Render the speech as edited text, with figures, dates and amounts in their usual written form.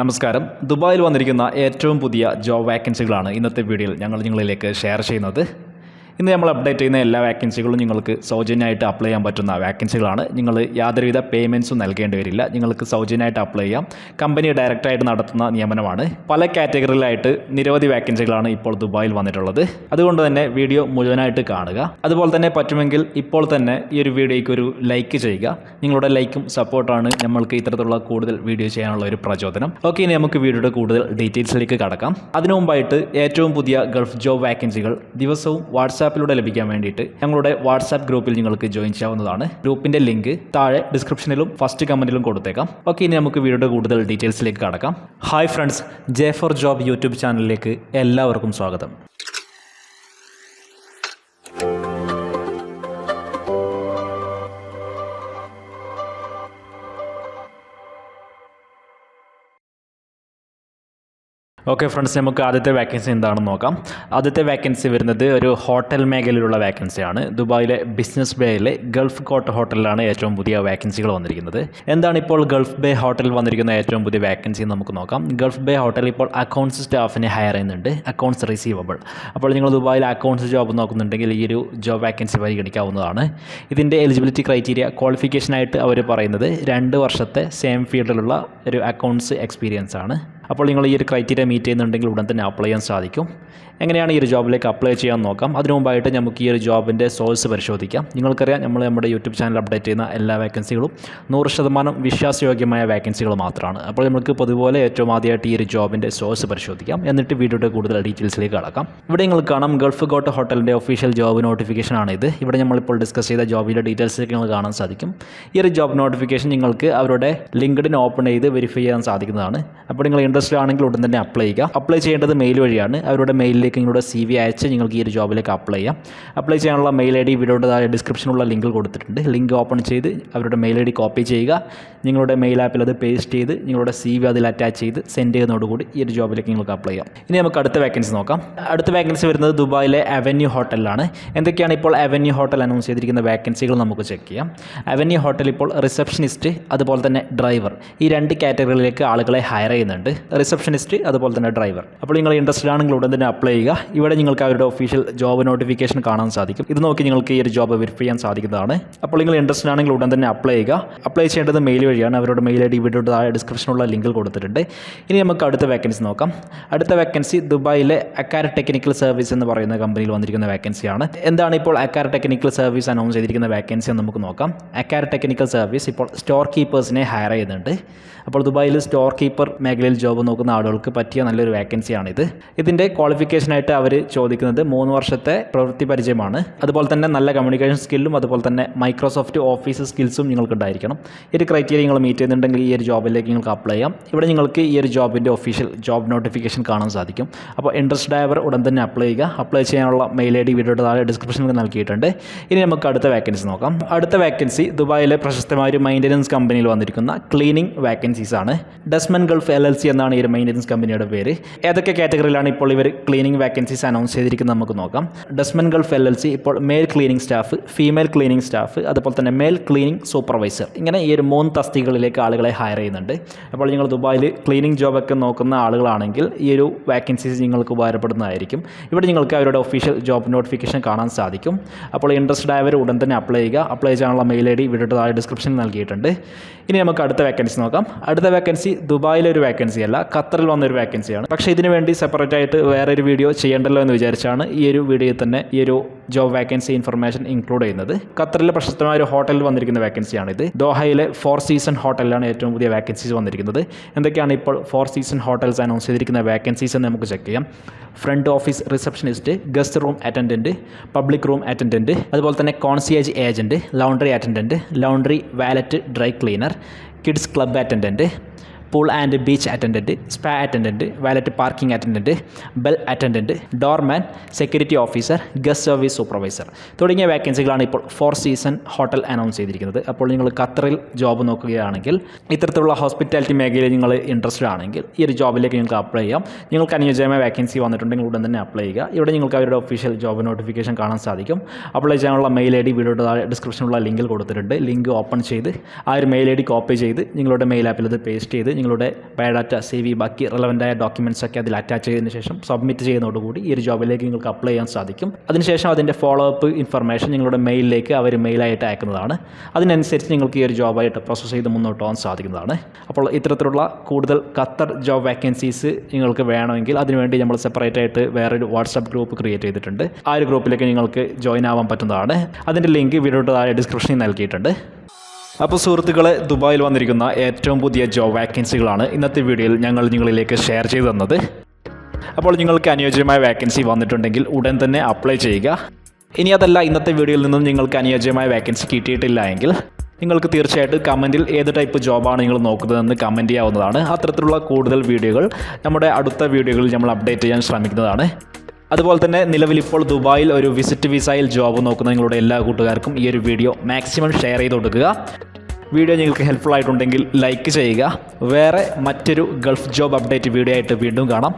നമസ്കാരം. ദുബായിൽ വന്നിരിക്കുന്ന ഏറ്റവും പുതിയ ജോബ് വാക്കൻസികളാണ് ഇന്നത്തെ വീഡിയോയിൽ ഞങ്ങൾ നിങ്ങളിലേക്ക് ഷെയർ ചെയ്യുന്നത്. ഇന്ന് നമ്മൾ അപ്ഡേറ്റ് ചെയ്യുന്ന എല്ലാ വാക്കൻസികളും നിങ്ങൾക്ക് സൗജന്യമായിട്ട് അപ്ലൈ ചെയ്യാൻ പറ്റുന്ന വാക്കൻസികളാണ്. നിങ്ങൾ യാതൊരുവിധ പേയ്മെൻറ്റ്സും നൽകേണ്ടി വരില്ല. നിങ്ങൾക്ക് സൗജന്യമായിട്ട് അപ്ലൈ ചെയ്യാം. കമ്പനി ഡയറക്റ്റായിട്ട് നടത്തുന്ന നിയമനമാണ്. പല കാറ്റഗറിയിലായിട്ട് നിരവധി വാക്കൻസികളാണ് ഇപ്പോൾ ദുബായിൽ വന്നിട്ടുള്ളത്. അതുകൊണ്ട് തന്നെ വീഡിയോ മുഴുവനായിട്ട് കാണുക. അതുപോലെ തന്നെ പറ്റുമെങ്കിൽ ഇപ്പോൾ തന്നെ ഈ ഒരു വീഡിയോയ്ക്ക് ഒരു ലൈക്ക് ചെയ്യുക. നിങ്ങളുടെ ലൈക്കും സപ്പോർട്ടാണ് നമ്മൾക്ക് ഇത്തരത്തിലുള്ള കൂടുതൽ വീഡിയോ ചെയ്യാനുള്ള ഒരു പ്രചോദനം. ഓക്കെ, ഇനി നമുക്ക് വീഡിയോയുടെ കൂടുതൽ ഡീറ്റെയിൽസിലേക്ക് കടക്കാം. അതിനു മുമ്പായിട്ട് ഏറ്റവും പുതിയ ഗൾഫ് ജോബ് വാക്കൻസികൾ ദിവസവും വാട്സാപ്പിലൂടെ ലഭിക്കാൻ വേണ്ടിയിട്ട് ഞങ്ങളുടെ വാട്സാപ്പ് ഗ്രൂപ്പിൽ നിങ്ങൾക്ക് ജോയിൻ ചെയ്യാവുന്നതാണ്. ഗ്രൂപ്പിന്റെ ലിങ്ക് താഴെ ഡിസ്ക്രിപ്ഷനിലും ഫസ്റ്റ് കമന്റിലും കൊടുത്തേക്കാം. ഓക്കെ, ഇനി നമുക്ക് വീഡിയോയുടെ കൂടുതൽ ഡീറ്റെയിൽസിലേക്ക് കടക്കാം. Hi friends, J for job YouTube ചാനലിലേക്ക് എല്ലാവർക്കും സ്വാഗതം. ഓക്കെ ഫ്രണ്ട്സ്, നമുക്ക് ആദ്യത്തെ വാക്കൻസി എന്താണെന്ന് നോക്കാം. ആദ്യത്തെ വാക്കൻസി വരുന്നത് ഒരു ഹോട്ടൽ മേഖലയിലുള്ള വാക്കൻസിയാണ്. ദുബായിലെ ബിസിനസ് ബേയിലെ ഗൾഫ് കോട്ട് ഹോട്ടലിലാണ് ഏറ്റവും പുതിയ വാക്കൻസികൾ വന്നിരിക്കുന്നത്. എന്താണ് ഇപ്പോൾ ഗൾഫ് ബേ ഹോട്ടലിൽ വന്നിരിക്കുന്ന ഏറ്റവും പുതിയ വാക്കൻസി നമുക്ക് നോക്കാം. ഗൾഫ് ബേ ഹോട്ടൽ ഇപ്പോൾ അക്കൗണ്ട്സ് സ്റ്റാഫിനെ ഹയർ ചെയ്യുന്നുണ്ട്, അക്കൗണ്ട്സ് റിസീവബിൾ. അപ്പോൾ നിങ്ങൾ ദുബായിൽ അക്കൗണ്ട്സ് ജോബ് നോക്കുന്നുണ്ടെങ്കിൽ ഈ ഒരു ജോബ് വാക്കൻസി പരിഗണിക്കാവുന്നതാണ്. ഇതിൻ്റെ എലിജിബിലിറ്റി ക്രൈറ്റീരിയ ക്വാളിഫിക്കേഷനായിട്ട് അവർ പറയുന്നത് 2 വർഷത്തെ സെയിം ഫീൽഡിലുള്ള ഒരു അക്കൗണ്ട്സ് എക്സ്പീരിയൻസ് ആണ്. അപ്പോൾ നിങ്ങൾ ഈ ഒരു ക്രൈറ്റീരിയ മീറ്റ് ചെയ്യുന്നുണ്ടെങ്കിൽ ഉടൻ തന്നെ അപ്ലൈ ചെയ്യാൻ സാധിക്കും. എങ്ങനെയാണ് ഈ ഒരു ജോബിലേക്ക് അപ്ലൈ ചെയ്യാൻ നോക്കാം. അതിനു മുമ്പായിട്ട് നമുക്ക് ഈ ഒരു ജോബിൻ്റെ സോഴ്സ് പരിശോധിക്കാം. നിങ്ങൾക്കറിയാം, നമ്മൾ നമ്മുടെ യൂട്യൂബ് ചാനൽ അപ്ഡേറ്റ് ചെയ്യുന്ന എല്ലാ വാക്കൻസികളും 100% വിശ്വാസയോഗ്യമായ വാക്കൻസികൾ മാത്രമാണ്. അപ്പോൾ നമുക്ക് പൊതുപോലെ ഏറ്റവും ആദ്യമായിട്ട് ഈ ഒരു ജോബിൻ്റെ സോഴ്സ് പരിശോധിക്കാം. എന്നിട്ട് വീഡിയോയുടെ കൂടുതൽ ഡീറ്റെയിൽസിലേക്ക് കടക്കാം. ഇവിടെ നിങ്ങൾക്ക് കാണാം, ഗൾഫ് കോട്ട് ഹോട്ടലിൻ്റെ ഒഫീഷ്യൽ ജോബ് നോട്ടിഫിക്കേഷൻ ആണിത്. ഇവിടെ നമ്മളിപ്പോൾ ഡിസ്കസ് ചെയ്ത ജോബിൻ്റെ ഡീറ്റെയിൽസിലേക്ക് നിങ്ങൾ കാണാൻ സാധിക്കും. ഈ ഒരു ജോബ് നോട്ടിഫിക്കേഷൻ നിങ്ങൾക്ക് അവരുടെ ലിങ്ക്ഡിൻ ഓപ്പൺ ചെയ്ത് വെരിഫൈ ചെയ്യാൻ സാധിക്കുന്നതാണ്. അപ്പോൾ നിങ്ങൾ ഇൻട്രസ്റ്റഡ് ആണെങ്കിൽ ഉടൻ തന്നെ അപ്ലൈ ചെയ്യുക. അപ്ലൈ ചെയ്യേണ്ടത് മെയിൽ വഴിയാണ്. അവരുടെ മെയിലിലേക്ക് നിങ്ങളുടെ CV അയച്ച് നിങ്ങൾക്ക് ഈ ഒരു ജോബിലേക്ക് അപ്ലൈ ചെയ്യാം. അപ്ലൈ ചെയ്യാനുള്ള മെയിൽ ID വീഡിയോയുടെ താഴെ ഡിസ്ക്രിപ്ഷനുള്ള ലിങ്കിൽ കൊടുത്തിട്ടുണ്ട്. ലിങ്ക് ഓപ്പൺ ചെയ്ത് അവരുടെ മെയിൽ ID കോപ്പി ചെയ്യുക. നിങ്ങളുടെ മെയിൽ ആപ്പിൽ അത് പേസ്റ്റ് ചെയ്ത് നിങ്ങളുടെ CV അതിൽ അറ്റാച്ച് ചെയ്ത് സെൻഡ് ചെയ്യുന്നതോടുകൂടി ഈ ഒരു ജോബിലേക്ക് നിങ്ങൾക്ക് അപ്ലൈ ചെയ്യാം. ഇനി നമുക്ക് അടുത്ത വാക്കൻസി നോക്കാം. അടുത്ത വാക്കൻസി വരുന്നത് ദുബായിലെ അവന്യൂ ഹോട്ടലിലാണ്. എന്തൊക്കെയാണ് ഇപ്പോൾ അവന്യൂ ഹോട്ടൽ അനൗൺസ് ചെയ്തിരിക്കുന്ന വാക്കൻസികൾ നമുക്ക് ചെക്ക് ചെയ്യാം. അവന്യൂ ഹോട്ടൽ ഇപ്പോൾ റിസപ്ഷനിസ്റ്റ് അതുപോലെ തന്നെ ഡ്രൈവർ, ഈ 2 കാറ്റഗറിയിലേക്ക് ആളുകളെ ഹയർ ചെയ്യുന്നുണ്ട്. റിസപ്ഷനിസ്റ്റ് അതുപോലെ തന്നെ ഡ്രൈവർ. അപ്പോൾ നിങ്ങൾ ഇൻട്രസ്റ്റഡ് ആണെങ്കിൽ ഉടൻ തന്നെ അപ്ലൈ ചെയ്യുക. ഇവിടെ നിങ്ങൾക്ക് അവരുടെ ഒഫീഷ്യൽ ജോബ് നോട്ടിഫിക്കേഷൻ കാണാൻ സാധിക്കും. ഇത് നോക്കി നിങ്ങൾക്ക് ഈ ഒരു ജോബ് വെരിഫൈ ചെയ്യാൻ സാധിക്കുന്നതാണ്. അപ്പോൾ നിങ്ങൾ ഇൻട്രസ്റ്റഡ് ആണെങ്കിൽ ഉടൻ തന്നെ അപ്ലൈ ചെയ്യുക. അപ്ലൈ ചെയ്യേണ്ടത് മെയിൽ വഴിയാണ്. അവരുടെ മെയിൽ ID വീഡിയോയുടെ താഴെ ഡിസ്ക്രിപ്ഷനുള്ള ലിങ്കിൽ കൊടുത്തിട്ടുണ്ട്. ഇനി നമുക്ക് അടുത്ത വാക്കൻസി നോക്കാം. അടുത്ത വാക്കൻസി ദുബായിലെ അക്കാർ ടെക്നിക്കൽ സർവീസ് എന്ന് പറയുന്ന കമ്പനിയിൽ വന്നിരിക്കുന്ന വാക്കൻസിയാണ്. എന്താണ് ഇപ്പോൾ അക്കാർ ടെക്നിക്കൽ സർവീസ് അനൗൺസ് ചെയ്തിരിക്കുന്ന വാക്കൻസി എന്ന് നമുക്ക് നോക്കാം. അക്കാർ ടെക്നിക്കൽ സർവീസ് ഇപ്പോൾ സ്റ്റോർ കീപ്പേഴ്സിനെ ഹയർ ചെയ്യുന്നുണ്ട്. അപ്പോൾ ദുബായിൽ സ്റ്റോർ കീപ്പർ മേഖലയിൽ ജോബ് നോക്കുന്ന ആളുകൾക്ക് പറ്റിയ നല്ലൊരു വാക്കൻസിയാണിത്. ഇതിൻ്റെ ക്വാളിഫിക്കേഷനായിട്ട് അവർ ചോദിക്കുന്നത് 3 വർഷത്തെ പ്രവൃത്തി പരിചയമാണ്. അതുപോലെ തന്നെ നല്ല കമ്മ്യൂണിക്കേഷൻ സ്കില്ലും അതുപോലെ തന്നെ മൈക്രോസോഫ്റ്റ് ഓഫീസ് സ്കിൽസും നിങ്ങൾക്ക് ഉണ്ടായിരിക്കണം. ഈ ഒരു ക്രൈറ്റീരിയ നിങ്ങൾ മീറ്റ് ചെയ്യുന്നുണ്ടെങ്കിൽ ഈ ഒരു ജോബിലേക്ക് നിങ്ങൾക്ക് അപ്ലൈ ചെയ്യാം. ഇവിടെ നിങ്ങൾക്ക് ഈ ഒരു ജോബിൻ്റെ ഒഫീഷ്യൽ ജോബ് നോട്ടിഫിക്കേഷൻ കാണാൻ സാധിക്കും. അപ്പോൾ ഇൻട്രസ്റ്റഡ് ആയവർ ഉടൻ തന്നെ അപ്ലൈ ചെയ്യുക. അപ്ലൈ ചെയ്യാനുള്ള മെയിൽ ID വീഡിയോയുടെ താഴെ ഡിസ്ക്രിപ്ഷനിൽ നൽകിയിട്ടുണ്ട്. ഇനി നമുക്ക് അടുത്ത വാക്കൻസി നോക്കാം. അടുത്ത വാക്കൻസി ദുബായിലെ പ്രശസ്തമായ ഒരു മെയിൻ്റനൻസ് കമ്പനിയിൽ വന്നിരിക്കുന്ന ക്ലീനിങ് വാക്കൻസീസ് ആണ്. ഡസ്മൻ ഗൾഫ് LLC എന്നാണ് ഈ ഒരു മെയിൻ്റനൻസ് കമ്പനിയുടെ പേര്. ഏതൊക്കെ കാറ്റഗറിയിലാണ് ഇപ്പോൾ ഇവർ ക്ലീനിങ് വാക്കൻസീസ് അനൗൺസ് ചെയ്തിരിക്കുന്നത് നമുക്ക് നോക്കാം. ഡസ്മൻ ഗൾഫ് LLC ഇപ്പോൾ male cleaning staff, female cleaning staff അതുപോലെ തന്നെ മെയിൽ ക്ലീനിങ് സൂപ്പർവൈസർ, ഇങ്ങനെ ഈ ഒരു 3 തസ്തികകളിലേക്ക് ആളുകളെ ഹയർ ചെയ്യുന്നുണ്ട്. അപ്പോൾ നിങ്ങൾ ദുബായിൽ ക്ലീനിങ് ജോബൊക്കെ നോക്കുന്ന ആളുകളാണെങ്കിൽ ഈ ഒരു വാക്കൻസീസ് നിങ്ങൾക്ക് ഉപകാരപ്പെടുന്നതായിരിക്കും. ഇവിടെ നിങ്ങൾക്ക് അവരുടെ ഒഫീഷ്യൽ ജോബ് നോട്ടിഫിക്കേഷൻ കാണാൻ സാധിക്കും. അപ്പോൾ ഇൻട്രസ്റ്റഡ് ആയവർ ഉടൻ തന്നെ അപ്ലൈ ചെയ്യുക. അപ്ലൈ ചെയ്യാനുള്ള മെയിൽ ID വീഡിയോയുടെ താഴെ ഡിസ്ക്രിപ്ഷനിൽ നൽകിയിട്ടുണ്ട്. ഇനി നമുക്ക് അടുത്ത വാക്കൻസി നോക്കാം. അടുത്ത വാക്കൻസി ദുബായിലെ ഒരു വാക്കൻസി അല്ല, ഖത്തറിൽ വന്നൊരു വാക്കൻസിയാണ്. പക്ഷേ ഇതിനു വേണ്ടി സെപ്പറേറ്റ് ആയിട്ട് വേറൊരു വീഡിയോ ചെയ്യേണ്ടല്ലോ എന്ന് വിചാരിച്ചാണ് ഈ ഒരു വീഡിയോയിൽ തന്നെ ഈ ഒരു ജോബ് വാക്കൻസി ഇൻഫർമേഷൻ ഇൻക്ലൂഡ് ചെയ്യുന്നത്. ഖത്തറിലെ പ്രശസ്തമായ ഒരു ഹോട്ടലിൽ വന്നിരിക്കുന്ന വാക്കൻസിയാണിത്. ദോഹയിലെ 4 സീസൺ ഹോട്ടലിലാണ് ഏറ്റവും പുതിയ വാക്കൻസീസ് വന്നിരിക്കുന്നത്. എന്തൊക്കെയാണ് ഇപ്പോൾ 4 സീസൺ ഹോട്ടൽസ് അനൗൺസ് ചെയ്തിരിക്കുന്ന വാക്കൻസീസ് എന്ന് നമുക്ക് ചെക്ക് ചെയ്യാം. Front office receptionist, guest room attendant, public room attendant, അതുപോലെ തന്നെ concierge agent, laundry attendant, laundry valet dry cleaner, kids club attendant, pool and beach attendant, spa attendant, valet parking attendant, bell attendant, doorman, security officer, guest service supervisor തുടങ്ങിയ വാക്കൻസികളാണ് ഇപ്പോൾ 4 season hotel announce ചെയ്തിരിക്കുന്നത്. അപ്പോൾ നിങ്ങൾ ഖത്തറിൽ job നോക്കുകയാണെങ്കിൽ, ഇത്തരത്തിലുള്ള hospitality മേഖലയിൽ നിങ്ങൾ ഇൻട്രസ്റ്റഡ് ആണെങ്കിൽ ഈ ഒരു ജോബിലേക്ക് നിങ്ങൾക്ക് അപ്ലൈ ചെയ്യാം. നിങ്ങൾക്ക് അനുയോജ്യമായ വാക്കൻസി വന്നിട്ടുണ്ടെങ്കിൽ ഉടൻ തന്നെ അപ്ലൈ ചെയ്യുക. ഇവിടെ നിങ്ങൾക്ക് അവരുടെ ഒഫീഷ്യൽ ജോബ് നോട്ടിഫിക്കേഷൻ കാണാൻ സാധിക്കും. അപ്ലൈ ചെയ്യാനുള്ള മെയിൽ ID വീഡിയോയുടെ താഴെ ഡിസ്ക്രിപ്ഷനിലുള്ള ലിങ്കിൽ കൊടുത്തിട്ടുണ്ട്. ലിങ്ക് ഓപ്പൺ ചെയ്ത് ആ ഒരു മെയിൽ ID കോപ്പി ചെയ്ത് നിങ്ങളുടെ മെയിൽ ആപ്പിൽ അത് പേസ്റ്റ് ചെയ്ത് നിങ്ങളുടെ ബയോഡാറ്റ CV ബാക്കി റെലവൻ്റായ ഡോക്യുമെൻറ്റ്സ് ഒക്കെ അതിൽ അറ്റാച്ച് ചെയ്തതിന് ശേഷം സബ്മിറ്റ് ചെയ്യുന്നതോടുകൂടി ഈ ഒരു ജോബിലേക്ക് നിങ്ങൾക്ക് അപ്ലൈ ചെയ്യാൻ സാധിക്കും. അതിനുശേഷം അതിൻ്റെ ഫോളോ അപ്പ് ഇൻഫർമേഷൻ നിങ്ങളുടെ മെയിലിലേക്ക് അവർ മെയിലായിട്ട് അയക്കുന്നതാണ്. അതിനനുസരിച്ച് നിങ്ങൾക്ക് ഈ ഒരു ജോബായിട്ട് പ്രോസസ്സ് ചെയ്ത് മുന്നോട്ട് പോകാൻ സാധിക്കുന്നതാണ്. അപ്പോൾ ഇത്തരത്തിലുള്ള കൂടുതൽ ഖത്തർ ജോബ് വാക്കൻസീസ് നിങ്ങൾക്ക് വേണമെങ്കിൽ അതിനുവേണ്ടി നമ്മൾ സെപ്പറേറ്റ് ആയിട്ട് വേറൊരു വാട്സാപ്പ് ഗ്രൂപ്പ് ക്രിയേറ്റ് ചെയ്തിട്ടുണ്ട്. ആ ഒരു ഗ്രൂപ്പിലേക്ക് നിങ്ങൾക്ക് ജോയിൻ ആവാൻ പറ്റുന്നതാണ്. അതിൻ്റെ ലിങ്ക് വീഡിയോയുടെ താഴെ ഡിസ്ക്രിപ്ഷനിൽ നൽകിയിട്ടുണ്ട്. അപ്പോൾ സുഹൃത്തുക്കളെ, ദുബായിൽ വന്നിരിക്കുന്ന ഏറ്റവും പുതിയ ജോബ് വാക്കൻസികളാണ് ഇന്നത്തെ വീഡിയോയിൽ ഞങ്ങൾ നിങ്ങളിലേക്ക് ഷെയർ ചെയ്തു തന്നത്. അപ്പോൾ നിങ്ങൾക്ക് അനുയോജ്യമായ വാക്കൻസി വന്നിട്ടുണ്ടെങ്കിൽ ഉടൻ തന്നെ അപ്ലൈ ചെയ്യുക. ഇനി അതല്ല, ഇന്നത്തെ വീഡിയോയിൽ നിന്നും നിങ്ങൾക്ക് അനുയോജ്യമായ വാക്കൻസി കിട്ടിയിട്ടില്ല എങ്കിൽ നിങ്ങൾക്ക് തീർച്ചയായിട്ടും കമൻറ്റിൽ ഏത് ടൈപ്പ് ജോബാണ് നിങ്ങൾ നോക്കുന്നതെന്ന് കമൻറ്റ് ചെയ്യാവുന്നതാണ്. അത്തരത്തിലുള്ള കൂടുതൽ വീഡിയോകൾ നമ്മുടെ അടുത്ത വീഡിയോകളിൽ നമ്മൾ അപ്ഡേറ്റ് ചെയ്യാൻ ശ്രമിക്കുന്നതാണ്. അതുപോലെ തന്നെ നിലവിലിപ്പോൾ ദുബായിൽ ഒരു വിസിറ്റ് വിസയിൽ ജോബ് നോക്കുന്ന നിങ്ങളുടെ എല്ലാ കൂട്ടുകാർക്കും ഈ ഒരു വീഡിയോ മാക്സിമം ഷെയർ ചെയ്ത് കൊടുക്കുക. വീഡിയോ നിങ്ങൾക്ക് ഹെൽപ്ഫുൾ ആയിട്ടുണ്ടെങ്കിൽ ലൈക്ക് ചെയ്യുക. വേറെ മറ്റൊരു ഗൾഫ് ജോബ് അപ്ഡേറ്റ് വീഡിയോ ആയിട്ട് വീണ്ടും കാണാം.